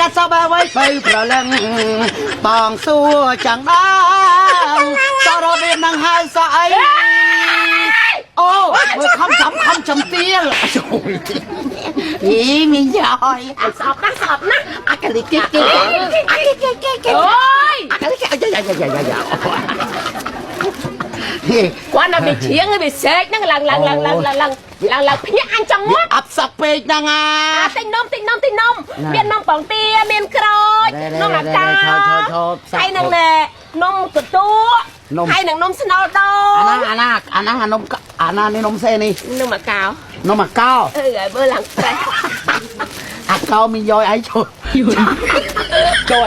កាត់សបអ្វីបីប្រលឹងបងសួរchẳng đangសរវានឹងហើយសអីអូមើលខំចំទៀលយីមីយ៉យសបណាអាកលីគេអូយអាកលីគេគាត់នៅពីឈៀងពីសេកហ្នឹងឡើងភ្ញាក់អញចង់មកអត់សក់ពេកហ្នឹងអាទិញនំមាននំបងទាមានក្រូចនំអាកាហើយនឹងនំកតួហើយនឹងនំស្នូលដូអាណានេះនំសេនេះនំអាកោហើយមើលឡើងប្រេះអាកោមានយ៉យអីចូលឲ្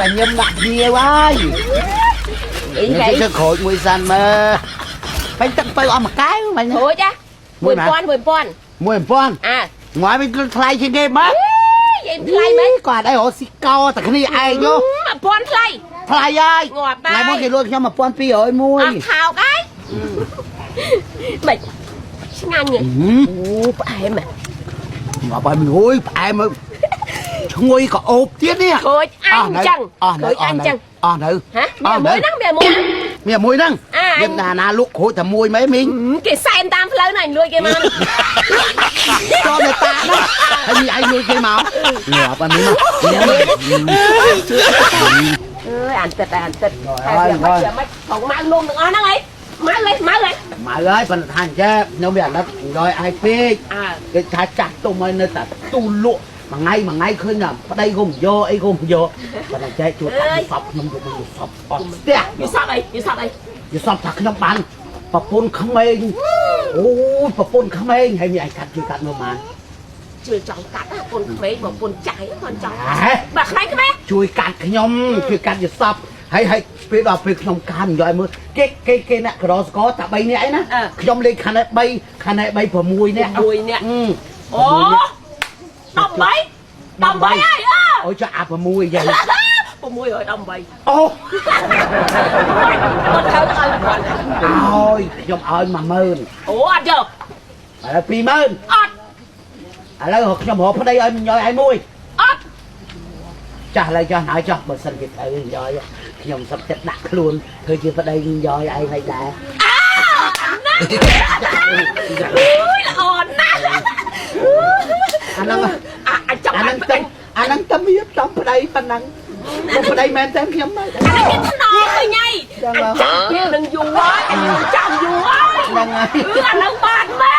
យញឹមដាក់ភ្នៀវហើយនេះគឺក្រូចមួយសាន់មើលពេញទឹកទៅអស់មួយកែវមិញក្រូច1000អាងွားវិញគឺថ្លៃជាងគេមកយេថ្លៃមែនគាត់អីរកស៊ីកោតែគ្នាឯងយោ1000ថ្លៃហើយងាប់ថ្ងៃមុនគេលួចខ្ញុំ1201អត់ថោកហើយមិនឆ្ងាញ់ហ៎អូផ្អែមងាប់ហើយមួយផ្អែមឈ្ងុយក៏អូបទៀតនេះក្រូចអញចឹងអស់នៅហ៎មានមួយហ្នឹងមានណាលក់ក្រូចតែមួយមែនមីងគេសែនតាមផ្លូវណាលួចគេមកចូលនៅតាណាហើយមីឯងលួចគេមកងាប់អានេះមកអានទឹកហើយមិនផងម៉ៅនំទាំងអស់ហ្នឹងអីម៉ៅហើយប៉ុន្តែថាអញ្ចឹងខ្ញុំវាអាណិតយកឲ្យពេកគេថាចាស់ទុំឲ្យនៅតែទូលក់មួយថ្ងៃឃើញថាប្តីគុំយកអីគុំយកប៉ុន្តែចែកជួតតាមសពខ្ញុំទៅសពអត់ស្ទះវាសពអីវាសពថាខ្ញុំបានប្រពន្ធក្មេងអូប្រពន្ធក្មេងហើយមានឯកាត់ជួយកាត់មើលបានជឿចង់កាត់ប្រពន្ធក្មេងប្រពន្ធចាយគាត់ចង់បើក្មេងជួយកាត់ខ្ញុំជួយកាត់វាសពហើយពេលដល់ពេលខ្ញុំកានយកឲ្យមើលគេអ្នកក្រស្គរតែ3នាក់ឯណាខ្ញុំលេខខណ្ឌ3ខណ្ឌ3 6នាក់អូ13ហើយអូចាអា6យ៉ាង618អូអត់ត្រូវឲ្យខ្ញុំឲ្យ10000អូអត់យកឥឡូវ20000អត់ឥឡូវខ្ញុំរកប្តីឲ្យញយឲ្យមួយអត់ចាស់ឥឡូវចាស់ហើយចាស់បើសិនគេត្រូវញយខ្ញុំសឹកចិត្តដាក់ខ្លួនធ្វើជាប្តីញយឲ្យឯងហើយដែរអូយល្អណាស់អាហ្នឹងតែមានតំប្តីប៉ុណ្ណឹងប្តីមែនតែខ្ញុំហ្នឹងអានេះគេថ្នមទៅញ៉ៃអញចាំវានឹងយូរហើយអញចាំយូរហើយហ្នឹងហើយអានឹងបានមែ